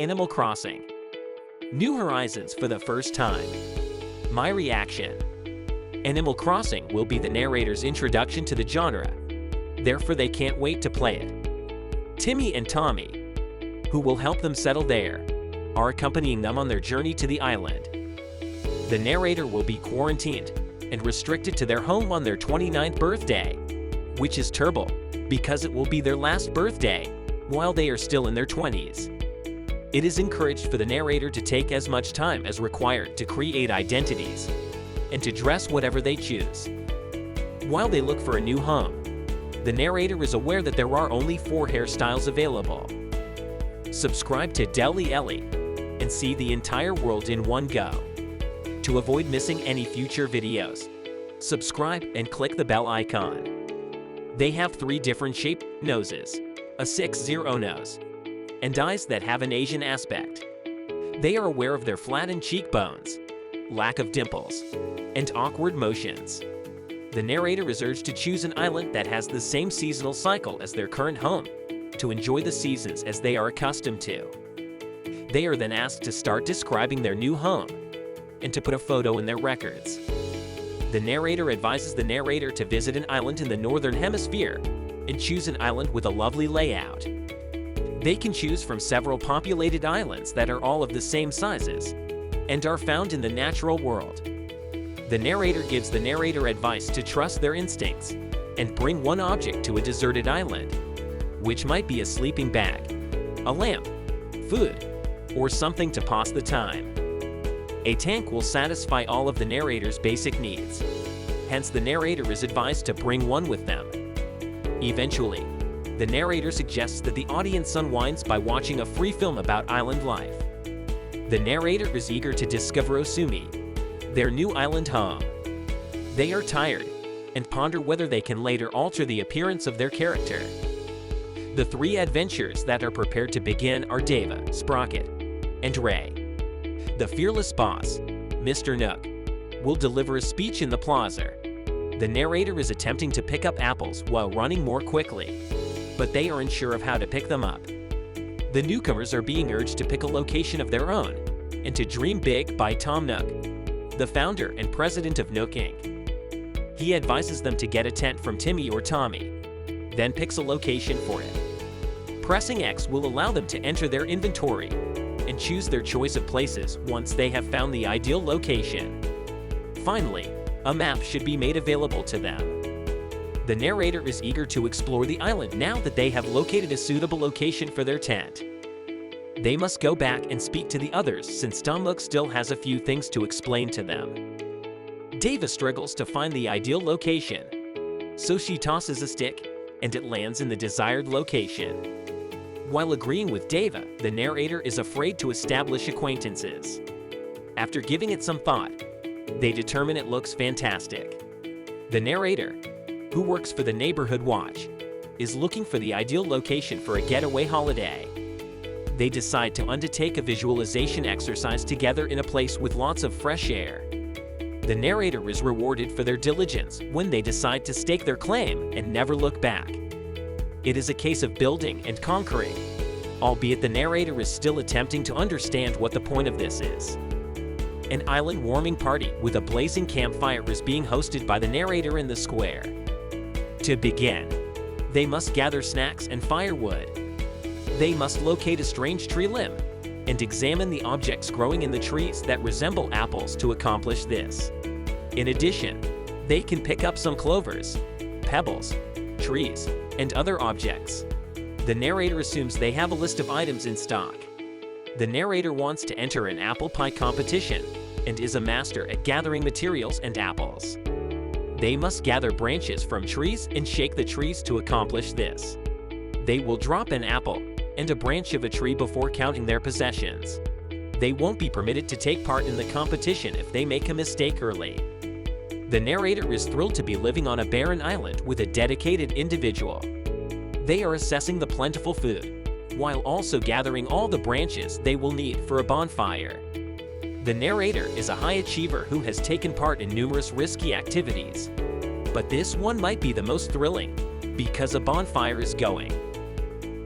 Animal Crossing. New horizons for the first time. My reaction. Animal Crossing will be the narrator's introduction to the genre, therefore they can't wait to play it. Timmy and Tommy, who will help them settle there, are accompanying them on their journey to the island. The narrator will be quarantined and restricted to their home on their 29th birthday, which is terrible because it will be their last birthday while they are still in their 20s. It is encouraged for the narrator to take as much time as required to create identities and to dress whatever they choose. While they look for a new home, the narrator is aware that there are only 4 hairstyles available. Subscribe to Deli Ellie and see the entire world in one go. To avoid missing any future videos, subscribe and click the bell icon. They have 3 different shaped noses, a 6-0 nose, and eyes that have an Asian aspect. They are aware of their flattened cheekbones, lack of dimples, and awkward motions. The narrator is urged to choose an island that has the same seasonal cycle as their current home to enjoy the seasons as they are accustomed to. They are then asked to start describing their new home and to put a photo in their records. The narrator advises the narrator to visit an island in the northern hemisphere and choose an island with a lovely layout. They can choose from several populated islands that are all of the same sizes and are found in the natural world. The narrator gives the narrator advice to trust their instincts and bring one object to a deserted island, which might be a sleeping bag, a lamp, food, or something to pass the time. A tank will satisfy all of the narrator's basic needs. Hence, the narrator is advised to bring one with them. Eventually, the narrator suggests that the audience unwinds by watching a free film about island life. The narrator is eager to discover Osumi, their new island home. They are tired and ponder whether they can later alter the appearance of their character. The 3 adventurers that are prepared to begin are Deva, Sprocket, and Ray. The fearless boss, Mr. Nook, will deliver a speech in the plaza. The narrator is attempting to pick up apples while running more quickly, but they are unsure of how to pick them up. The newcomers are being urged to pick a location of their own and to dream big by Tom Nook, the founder and president of Nook Inc. He advises them to get a tent from Timmy or Tommy, then picks a location for it. Pressing X will allow them to enter their inventory and choose their choice of places once they have found the ideal location. Finally, a map should be made available to them. The narrator is eager to explore the island now that they have located a suitable location for their tent. They must go back and speak to the others since Tom Nook still has a few things to explain to them. Deva struggles to find the ideal location, so she tosses a stick and it lands in the desired location. While agreeing with Deva, the narrator is afraid to establish acquaintances. After giving it some thought, they determine it looks fantastic. The narrator, who works for the neighborhood watch, is looking for the ideal location for a getaway holiday. They decide to undertake a visualization exercise together in a place with lots of fresh air. The narrator is rewarded for their diligence when they decide to stake their claim and never look back. It is a case of building and conquering, albeit the narrator is still attempting to understand what the point of this is. An island warming party with a blazing campfire is being hosted by the narrator in the square. To begin, they must gather snacks and firewood. They must locate a strange tree limb and examine the objects growing in the trees that resemble apples to accomplish this. In addition, they can pick up some clovers, pebbles, trees, and other objects. The narrator assumes they have a list of items in stock. The narrator wants to enter an apple pie competition and is a master at gathering materials and apples. They must gather branches from trees and shake the trees to accomplish this. They will drop an apple and a branch of a tree before counting their possessions. They won't be permitted to take part in the competition if they make a mistake early. The narrator is thrilled to be living on a barren island with a dedicated individual. They are assessing the plentiful food, while also gathering all the branches they will need for a bonfire. The narrator is a high achiever who has taken part in numerous risky activities, but this one might be the most thrilling because a bonfire is going.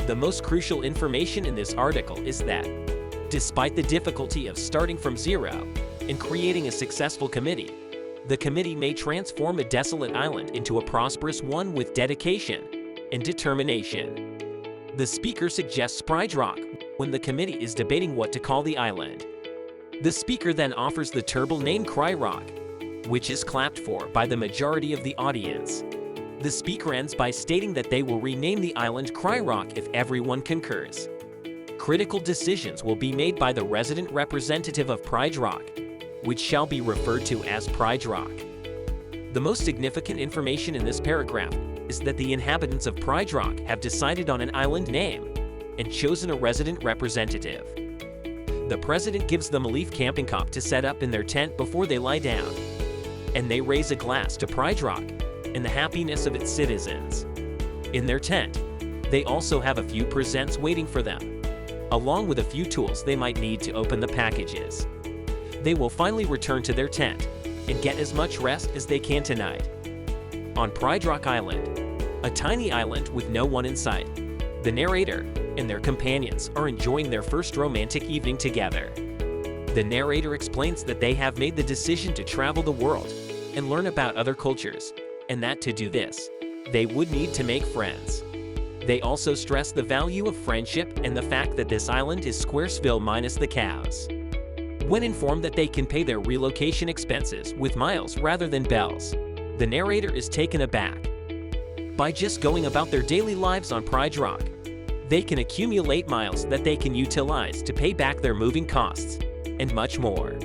The most crucial information in this article is that Despite the difficulty of starting from zero and creating a successful committee, the committee may transform a desolate island into a prosperous one with dedication and determination. The speaker suggests Pride Rock when the committee is debating what to call the island. The speaker then offers the terrible name Cry Rock, which is clapped for by the majority of the audience. The speaker ends by stating that they will rename the island Cry Rock if everyone concurs. Critical decisions will be made by the resident representative of Pride Rock, which shall be referred to as Pride Rock. The most significant information in this paragraph is that the inhabitants of Pride Rock have decided on an island name and chosen a resident representative. The president gives them a leaf camping cot to set up in their tent before they lie down, and they raise a glass to Pride Rock and the happiness of its citizens. In their tent, they also have a few presents waiting for them, along with a few tools they might need to open the packages. They will finally return to their tent and get as much rest as they can tonight. On Pride Rock Island, a tiny island with no one in sight, the narrator and their companions are enjoying their first romantic evening together. The narrator explains that they have made the decision to travel the world and learn about other cultures, and that to do this, they would need to make friends. They also stress the value of friendship and the fact that this island is Squaresville minus the cows. When informed that they can pay their relocation expenses with miles rather than bells, the narrator is taken aback. By just going about their daily lives on Pride Rock, they can accumulate miles that they can utilize to pay back their moving costs, and much more.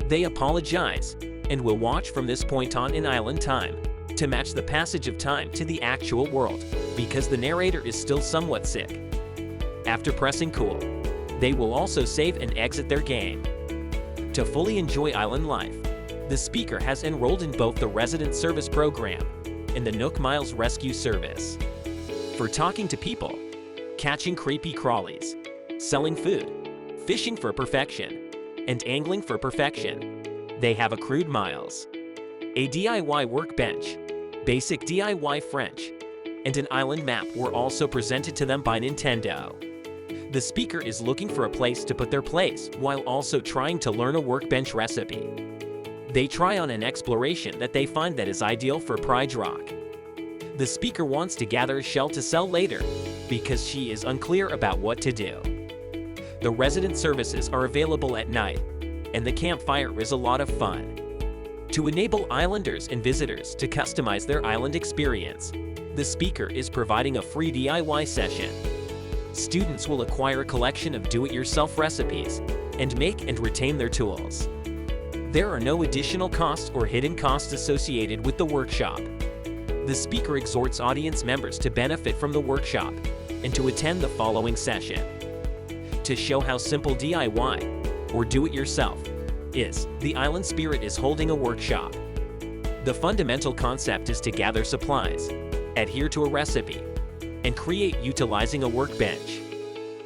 They apologize and will watch from this point on in island time to match the passage of time to the actual world because the narrator is still somewhat sick. After pressing cool, they will also save and exit their game. To fully enjoy island life, the speaker has enrolled in both the Resident Service Program and the Nook Miles Rescue Service. For talking to people, catching creepy crawlies, selling food, fishing for perfection, and angling for perfection, they have accrued miles. A DIY workbench, basic DIY French, and an island map were also presented to them by Nintendo. The speaker is looking for a place to put their place while also trying to learn a workbench recipe. They try on an exploration that they find that is ideal for Pride Rock. The speaker wants to gather a shell to sell later because she is unclear about what to do. The resident services are available at night, and the campfire is a lot of fun. To enable islanders and visitors to customize their island experience, the speaker is providing a free DIY session. Students will acquire a collection of do-it-yourself recipes and make and retain their tools. There are no additional costs or hidden costs associated with the workshop. The speaker exhorts audience members to benefit from the workshop and to attend the following session. To show how simple DIY, or do-it-yourself, is, the Island Spirit is holding a workshop. The fundamental concept is to gather supplies, adhere to a recipe, and create utilizing a workbench.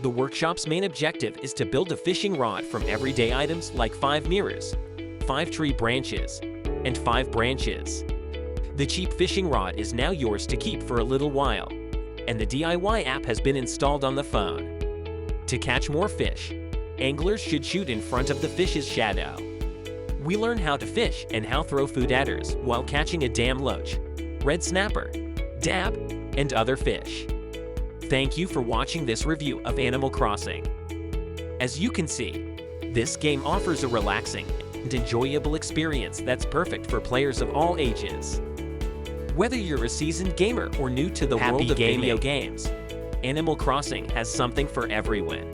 The workshop's main objective is to build a fishing rod from everyday items like 5 mirrors, 5 tree branches, and 5 branches. The cheap fishing rod is now yours to keep for a little while, and the DIY app has been installed on the phone. To catch more fish, anglers should shoot in front of the fish's shadow. We learn how to fish and how throw food adders while catching a dam loach, red snapper, dab, and other fish. Thank you for watching this review of Animal Crossing. As you can see, this game offers a relaxing and enjoyable experience that's perfect for players of all ages. Whether you're a seasoned gamer or new to the world of video games, Animal Crossing has something for everyone.